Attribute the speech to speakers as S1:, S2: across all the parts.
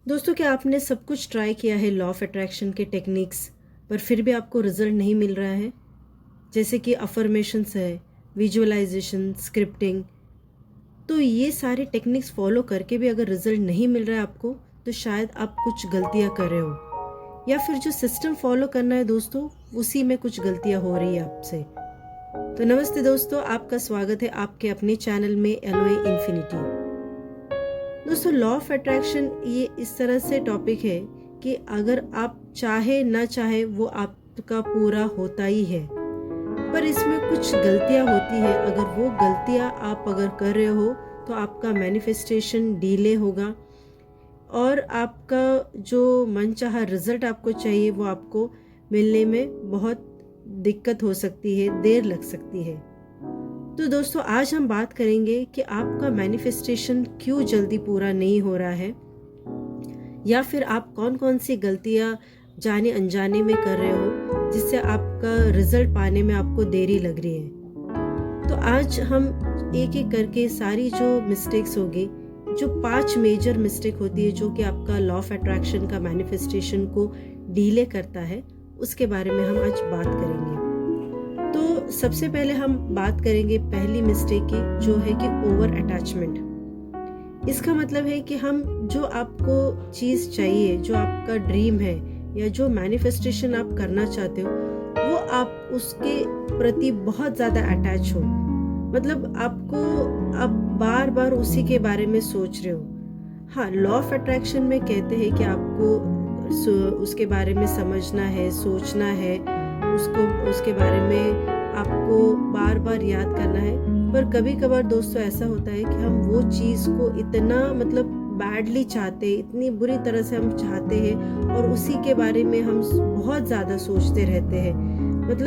S1: दोस्तों, क्या आपने सब कुछ ट्राई किया है लॉ ऑफ अट्रैक्शन के टेक्निक्स पर फिर भी आपको रिजल्ट नहीं मिल रहा है? जैसे कि अफर्मेशंस है, विजुअलाइजेशन, स्क्रिप्टिंग। तो ये सारे टेक्निक्स फॉलो करके भी अगर रिजल्ट नहीं मिल रहा है आपको, तो शायद आप कुछ गलतियां कर रहे हो, या फिर जो सिस्टम फॉलो करना है दोस्तों, उसी में कुछ गलतियां हो रही है आपसे। तो नमस्ते दोस्तों, आपका स्वागत है आपके अपने चैनल में एलोए इन्फिनिटी। दोस्तों, लॉ ऑफ अट्रैक्शन ये इस तरह से टॉपिक है कि अगर आप चाहे ना चाहे वो आपका पूरा होता ही है, पर इसमें कुछ गलतियां होती है। अगर वो गलतियां आप अगर कर रहे हो तो आपका मैनिफेस्टेशन डिले होगा और आपका जो मनचाहा रिजल्ट आपको चाहिए वो आपको मिलने में बहुत दिक्कत हो सकती है, देर लग सकती है। तो दोस्तों, आज हम बात करेंगे कि आपका मैनिफेस्टेशन क्यों जल्दी पूरा नहीं हो रहा है, या फिर आप कौन कौन सी गलतियां जाने अनजाने में कर रहे हो जिससे आपका रिजल्ट पाने में आपको देरी लग रही है। तो आज हम एक एक करके सारी जो मिस्टेक्स होगी, जो 5 मेजर मिस्टेक होती है जो कि आपका लॉ ऑफ अट्रैक्शन का मैनिफेस्टेशन को डिले करता है, उसके बारे में हम आज बात करेंगे। तो सबसे पहले हम बात करेंगे पहली मिस्टेक की, जो है कि ओवर अटैचमेंट। इसका मतलब है कि हम जो आपको चीज चाहिए, जो आपका ड्रीम है या जो मैनिफेस्टेशन आप करना चाहते हो, वो आप उसके प्रति बहुत ज्यादा अटैच हो। मतलब आपको आप बार बार उसी के बारे में सोच रहे हो। हाँ, लॉ ऑफ अट्रैक्शन में कहते हैं कि आपको उसके बारे में समझना है, सोचना है, उसके बारे में आपको बार बार याद करना है। पर कभी कभार दोस्तों ऐसा होता है कि हम वो चीज को इतना बैडली चाहते हैं, इतनी बुरी तरह से हम चाहते हैं और उसी के बारे में हम बहुत ज्यादा सोचते रहते हैं।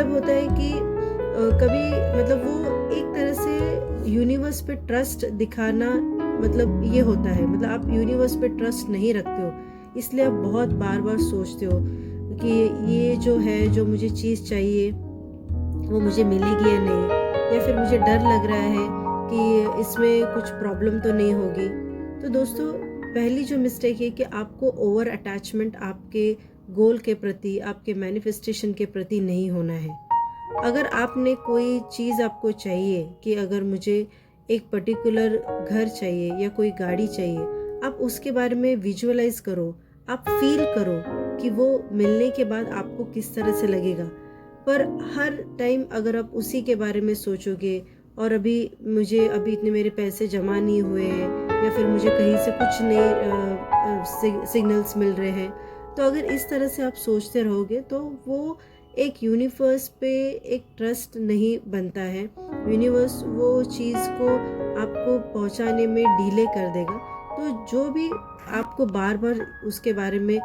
S1: होता है कि कभी वो एक तरह से यूनिवर्स पे ट्रस्ट दिखाना ये होता है। आप यूनिवर्स पे ट्रस्ट नहीं रखते हो, इसलिए आप बहुत बार बार सोचते हो कि ये जो है, जो मुझे चीज़ चाहिए वो मुझे मिलेगी या नहीं, या फिर मुझे डर लग रहा है कि इसमें कुछ प्रॉब्लम तो नहीं होगी। तो दोस्तों, पहली जो मिस्टेक है कि आपको ओवर अटैचमेंट आपके गोल के प्रति, आपके मैनिफेस्टेशन के प्रति नहीं होना है। अगर आपने कोई चीज़ आपको चाहिए कि अगर मुझे एक पर्टिकुलर घर चाहिए या कोई गाड़ी चाहिए, आप उसके बारे में विजुअलाइज करो, आप फील करो कि वो मिलने के बाद आपको किस तरह से लगेगा। पर हर टाइम अगर आप उसी के बारे में सोचोगे और अभी इतने मेरे पैसे जमा नहीं हुए हैं, या फिर मुझे कहीं से कुछ नए सिग्नल्स मिल रहे हैं, तो अगर इस तरह से आप सोचते रहोगे तो वो एक यूनिवर्स पे एक ट्रस्ट नहीं बनता है। यूनिवर्स वो चीज़ को आपको पहुंचाने में डिले कर देगा। तो जो भी आपको बार बार उसके बारे में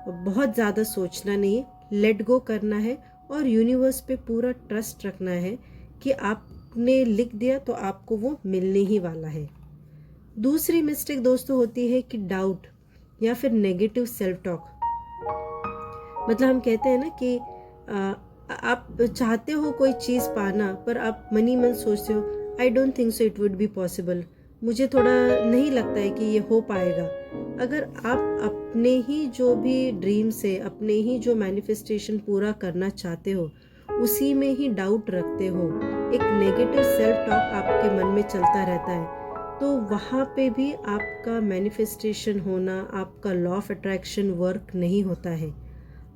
S1: बहुत ज़्यादा सोचना नहीं, लेट गो करना है और यूनिवर्स पे पूरा ट्रस्ट रखना है कि आपने लिख दिया तो आपको वो मिलने ही वाला है। दूसरी मिस्टेक दोस्तों होती है कि डाउट या फिर नेगेटिव सेल्फ टॉक। हम कहते हैं ना कि आप चाहते हो कोई चीज़ पाना, पर आप मनी मन सोचते हो, I don't think so it would be possible, मुझे थोड़ा नहीं लगता है कि ये हो पाएगा। अगर आप अपने ही जो भी ड्रीम्स है, अपने ही जो मैनिफेस्टेशन पूरा करना चाहते हो, उसी में ही डाउट रखते हो, एक नेगेटिव सेल्फ टॉक आपके मन में चलता रहता है, तो वहाँ पे भी आपका मैनिफेस्टेशन होना, आपका लॉ ऑफ अट्रैक्शन वर्क नहीं होता है।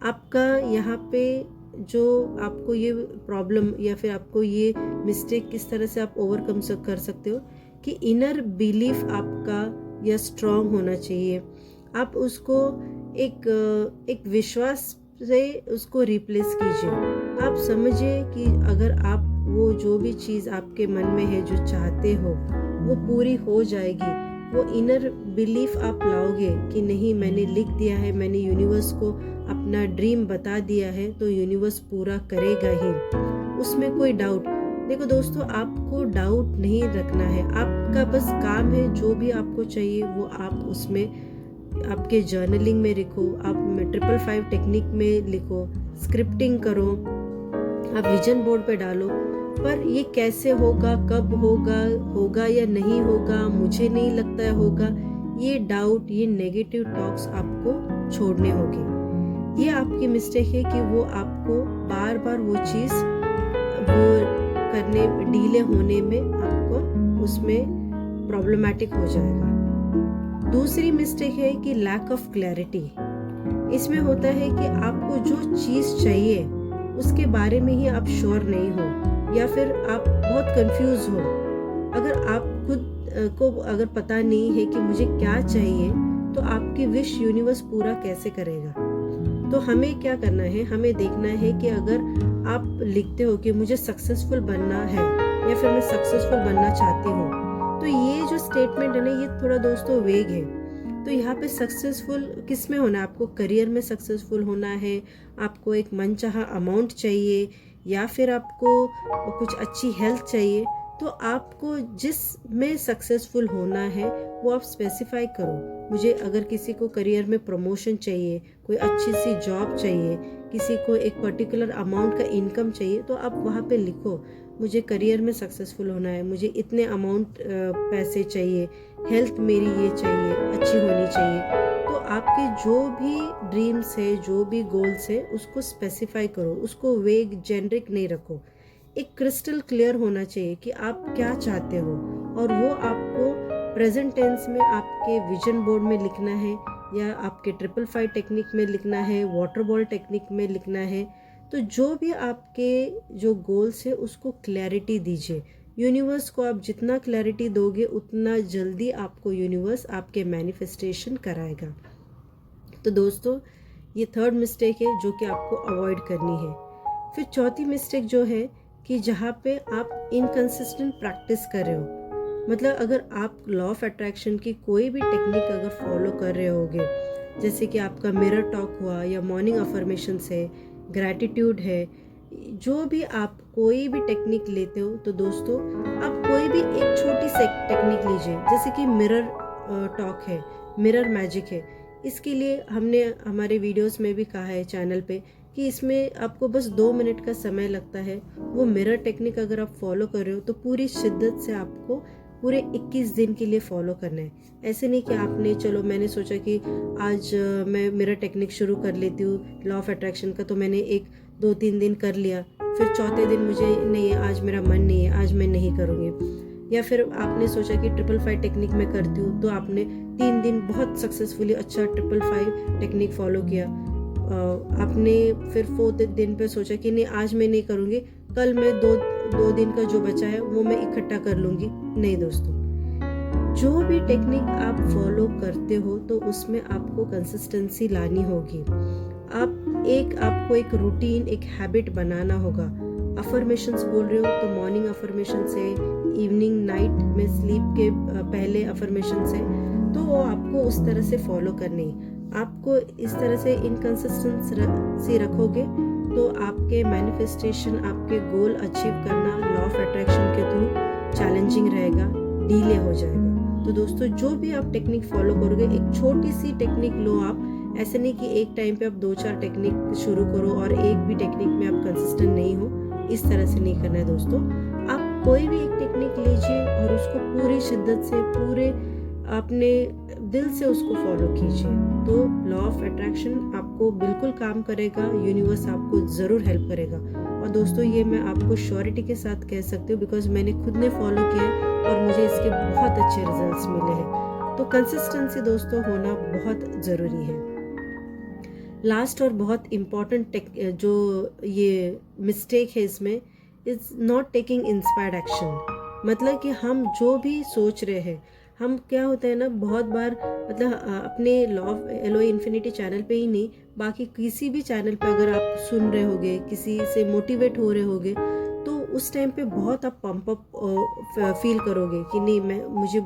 S1: आपका यहाँ पे जो आपको ये प्रॉब्लम या फिर आपको ये मिस्टेक किस तरह से आप ओवरकम कर सकते हो कि इनर बिलीफ आपका या स्ट्रांग होना चाहिए। आप उसको एक विश्वास से उसको रिप्लेस कीजिए। आप समझिए कि अगर आप वो जो भी चीज़ आपके मन में है, जो चाहते हो, वो पूरी हो जाएगी। वो इनर बिलीफ आप लाओगे कि नहीं, मैंने लिख दिया है, मैंने यूनिवर्स को अपना ड्रीम बता दिया है, तो यूनिवर्स पूरा करेगा ही, उसमें कोई डाउट। देखो दोस्तों, आपको डाउट नहीं रखना है। आपका बस काम है, जो भी आपको चाहिए वो आप उसमें आपके जर्नलिंग में लिखो, आप 555 टेक्निक में लिखो, स्क्रिप्टिंग करो, आप विजन बोर्ड पे डालो। पर ये कैसे होगा, कब होगा या नहीं होगा, मुझे नहीं लगता है होगा, ये डाउट, ये नेगेटिव टॉक्स आपको छोड़ने होंगे। ये आपकी मिस्टेक है कि वो आपको बार बार वो चीज़ वो करने, डीले होने में आपको उसमें प्रॉब्लमेटिक हो जाएगा। दूसरी मिस्टेक है कि लैक ऑफ क्लैरिटी। इसमें होता है कि आपको जो चीज़ चाहिए उसके बारे में ही आप श्योर नहीं हो, या फिर आप बहुत कंफ्यूज हो। अगर आप खुद को अगर पता नहीं है कि मुझे क्या चाहिए, तो आपकी विश यूनिवर्स पूरा कैसे करेगा। तो हमें क्या करना है, हमें देखना है कि अगर आप लिखते हो कि मुझे सक्सेसफुल बनना है या फिर मैं सक्सेसफुल बनना चाहती हूँ, तो ये जो स्टेटमेंट है ना, ये थोड़ा दोस्तों वेग है। तो यहाँ पे सक्सेसफुल किस में होना है, आपको करियर में सक्सेसफुल होना है, आपको एक मनचाहा अमाउंट चाहिए, या फिर आपको कुछ अच्छी हेल्थ चाहिए। तो आपको जिस में सक्सेसफुल होना है वो आप स्पेसिफाई करो। मुझे अगर किसी को करियर में प्रमोशन चाहिए, कोई अच्छी सी जॉब चाहिए, किसी को एक पर्टिकुलर अमाउंट का इनकम चाहिए, तो आप वहाँ पे लिखो मुझे करियर में सक्सेसफुल होना है, मुझे इतने अमाउंट पैसे चाहिए, हेल्थ मेरी ये चाहिए, अच्छी होनी चाहिए। तो आपके जो भी ड्रीम्स है, जो भी गोल्स है, उसको स्पेसिफाई करो, उसको वेग जेनरिक नहीं रखो। एक क्रिस्टल क्लियर होना चाहिए कि आप क्या चाहते हो, और वो आपको प्रेजेंट टेंस में आपके विजन बोर्ड में लिखना है, या आपके 555 टेक्निक में लिखना है, वाटर बॉल टेक्निक में लिखना है। तो जो भी आपके जो गोल्स है उसको क्लैरिटी दीजिए। यूनिवर्स को आप जितना क्लैरिटी दोगे उतना जल्दी आपको यूनिवर्स आपके मैनिफेस्टेशन कराएगा। तो दोस्तों, ये थर्ड मिस्टेक है जो कि आपको अवॉइड करनी है। फिर चौथी मिस्टेक जो है कि जहाँ पे आप इनकंसिस्टेंट प्रैक्टिस कर रहे हो, मतलब अगर आप लॉ ऑफ अट्रैक्शन की कोई भी टेक्निक अगर फॉलो कर रहे होगे, जैसे कि आपका मिरर टॉक हुआ, या मॉर्निंग अफर्मेशंस है, ग्रैटिट्यूड है, जो भी आप कोई भी टेक्निक लेते हो, तो दोस्तों आप कोई भी एक छोटी सी टेक्निक लीजिए, जैसे कि मिरर टॉक है, मिरर मैजिक है। इसके लिए हमने हमारे वीडियोस में भी कहा है चैनल पे कि इसमें आपको बस 2 मिनट का समय लगता है। वो मिरर टेक्निक अगर आप फॉलो कर रहे हो तो पूरी शिद्दत से आपको पूरे 21 दिन के लिए फॉलो करना है। ऐसे नहीं कि आपने चलो मैंने सोचा कि आज मैं मिरर टेक्निक शुरू कर लेती हूँ लॉ ऑफ अट्रैक्शन का, तो मैंने 1-2-3 दिन कर लिया, फिर चौथे दिन मुझे नहीं है, आज मेरा मन नहीं है, आज मैं नहीं करूँगी। या फिर आपने सोचा कि 555 टेक्निक में करती हूँ, तो आपने 3 दिन बहुत सक्सेसफुली अच्छा 555 टेक्निक फॉलो किया। आपने फिर 4th दिन पे सोचा कि नहीं आज मैं नहीं करूँगी, कल मैं दो दिन का जो बचा है वो मैं इकट्ठा कर लूँगी। नहीं दोस्तों, जो भी टेक्निक आप फॉलो करते हो तो उसमें आपको कंसिस्टेंसी लानी होगी। आपको एक रूटीन, एक हैबिट बनाना होगा। अफर्मेशंस बोल रहे हो तो मॉर्निंग अफर्मेशन से, इवनिंग नाइट में स्लीप के पहले अफर्मेशन से, तो वो आपको उस तरह से फॉलो करनी। आपको इस तरह से इनकंसिस्टेंसी रखोगे तो आपके मैनिफेस्टेशन, आपके गोल अचीव करना लॉ ऑफ अट्रैक्शन के थ्रू चैलेंजिंग रहेगा, डिले हो जाएगा। तो दोस्तों, जो भी आप टेक्निक फॉलो करोगे, एक छोटी सी टेक्निक लो आप। ऐसे नहीं कि एक टाइम पे आप 2-4 टेक्निक शुरू करो और एक भी टेक्निक में आप कंसिस्टेंट नहीं हो, इस तरह से नहीं करना है दोस्तों। आप कोई भी एक टेक्निक लीजिए और उसको पूरी शिद्दत से, पूरे अपने दिल से उसको फॉलो कीजिए, तो लॉ ऑफ अट्रैक्शन आपको बिल्कुल काम करेगा, यूनिवर्स आपको ज़रूर हेल्प करेगा। और दोस्तों, ये मैं आपको श्योरिटी के साथ कह सकती हूँ, बिकॉज मैंने खुद ने फॉलो किया है और मुझे इसके बहुत अच्छे रिजल्ट्स मिले हैं। तो कंसिस्टेंसी दोस्तों होना बहुत ज़रूरी है। लास्ट और बहुत इम्पॉर्टेंट जो ये मिस्टेक है इसमें, is not taking inspired action. मतलब कि हम जो भी सोच रहे हैं, हम क्या होता है ना, बहुत बार मतलब अपने लॉ ऑफ एलो इन्फिनिटी चैनल पे ही नहीं, बाकी किसी भी चैनल पे अगर आप सुन रहे होगे, किसी से मोटिवेट हो रहे होगे, तो उस टाइम पे बहुत आप पंप अप फील करोगे कि नहीं, मुझे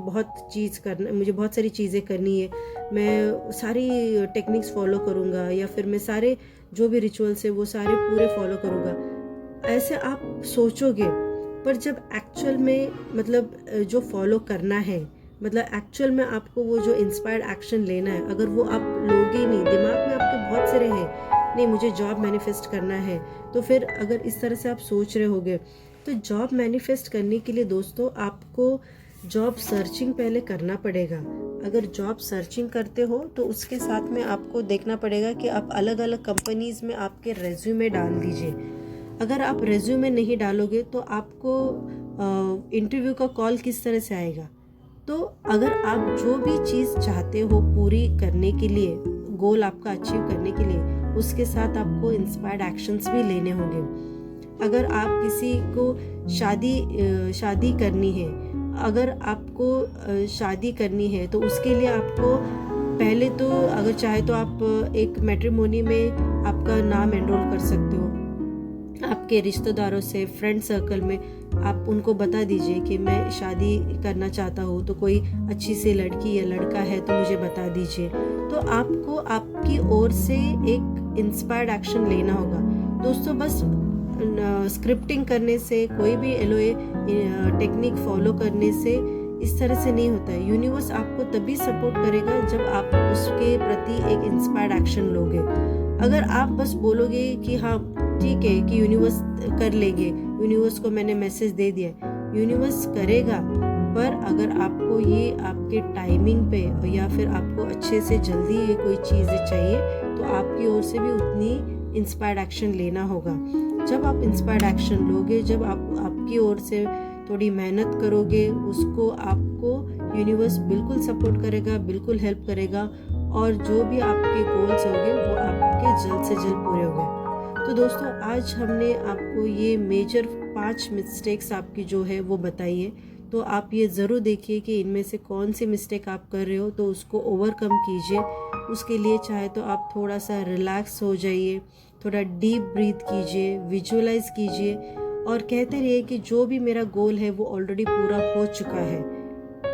S1: बहुत सारी चीज़ें करनी है, मैं सारी टेक्निक्स फॉलो करूँगा, या फिर मैं सारे जो भी रिचुअल्स है वो सारे पूरे फॉलो करूँगा। ऐसे आप सोचोगे, पर जब एक्चुअल में मतलब जो फॉलो करना है, मतलब एक्चुअल में आपको वो जो इंस्पायर्ड एक्शन लेना है, अगर वो आप लोगे ही नहीं, दिमाग में आपके बहुत सारे हैं, नहीं मुझे जॉब मैनिफेस्ट करना है, तो फिर अगर इस तरह से आप सोच रहे होगे, तो जॉब मैनिफेस्ट करने के लिए दोस्तों आपको जॉब सर्चिंग पहले करना पड़ेगा। अगर जॉब सर्चिंग करते हो तो उसके साथ में आपको देखना पड़ेगा कि आप अलग अलग कंपनीज़ में आपके रेज्यूमे डाल दीजिए। अगर आप रेज्यूमे नहीं डालोगे तो आपको इंटरव्यू का कॉल किस तरह से आएगा। तो अगर आप जो भी चीज़ चाहते हो पूरी करने के लिए, गोल आपका अचीव करने के लिए, उसके साथ आपको इंस्पायर्ड एक्शंस भी लेने होंगे। अगर आप किसी को शादी करनी है, अगर आपको शादी करनी है तो उसके लिए आपको पहले तो अगर चाहे तो आप एक मैट्रिमोनी में आपका नाम एनरोल कर सकते हो। आपके रिश्तेदारों से, फ्रेंड सर्कल में आप उनको बता दीजिए कि मैं शादी करना चाहता हूँ, तो कोई अच्छी सी लड़की या लड़का है तो मुझे बता दीजिए। तो आपको आपकी ओर से एक इंस्पायर्ड एक्शन लेना होगा। दोस्तों, बस स्क्रिप्टिंग करने से, कोई भी LOA टेक्निक फॉलो करने से इस तरह से नहीं होता है। यूनिवर्स आपको तभी सपोर्ट करेगा जब आप उसके प्रति एक इंस्पायर्ड एक्शन लोगे। अगर आप बस बोलोगे कि हाँ ठीक है कि यूनिवर्स कर लेंगे, यूनिवर्स को मैंने मैसेज दे दिया, यूनिवर्स करेगा, पर अगर आपको ये आपके टाइमिंग पे या फिर आपको अच्छे से जल्दी ये कोई चीज़ें चाहिए तो आपकी ओर से भी उतनी इंस्पायर्ड एक्शन लेना होगा। जब आप इंस्पायर्ड एक्शन लोगे, जब आप आपकी ओर से थोड़ी मेहनत करोगे, उसको आपको यूनिवर्स बिल्कुल सपोर्ट करेगा, बिल्कुल हेल्प करेगा, और जो भी आपके गोल्स होंगे वो आपके जल्द से जल्द पूरे होंगे। तो दोस्तों, आज हमने आपको ये मेजर 5 मिस्टेक्स आपकी जो है वो बताई है। तो आप ये ज़रूर देखिए कि इनमें से कौन सी मिस्टेक आप कर रहे हो, तो उसको ओवरकम कीजिए। उसके लिए चाहे तो आप थोड़ा सा रिलैक्स हो जाइए, थोड़ा डीप ब्रीथ कीजिए, विजुअलाइज कीजिए, और कहते रहिए कि जो भी मेरा गोल है वो ऑलरेडी पूरा हो चुका है।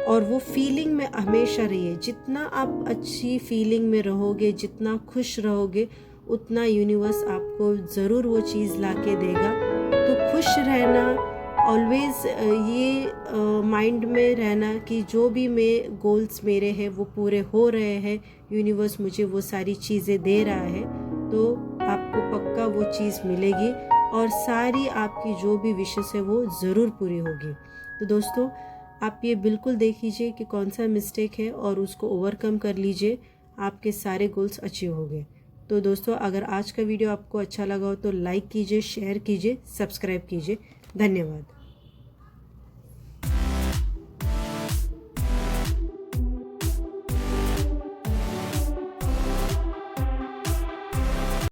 S1: और वो फीलिंग में हमेशा रहिए। जितना आप अच्छी फीलिंग में रहोगे, जितना खुश रहोगे, उतना यूनिवर्स आपको ज़रूर वो चीज़ ला के देगा। तो खुश रहना, ऑलवेज ये माइंड में रहना कि जो भी मैं गोल्स मेरे हैं वो पूरे हो रहे हैं, यूनिवर्स मुझे वो सारी चीज़ें दे रहा है, तो आपको पक्का वो चीज़ मिलेगी और सारी आपकी जो भी विशेष है वो ज़रूर पूरी होगी। तो दोस्तों, आप ये बिल्कुल देख लीजिए कि कौन सा मिस्टेक है और उसको ओवरकम कर लीजिए, आपके सारे गोल्स अचीव हो गए। तो दोस्तों, अगर आज का वीडियो आपको अच्छा लगा हो तो लाइक कीजिए, शेयर कीजिए, सब्सक्राइब कीजिए। धन्यवाद।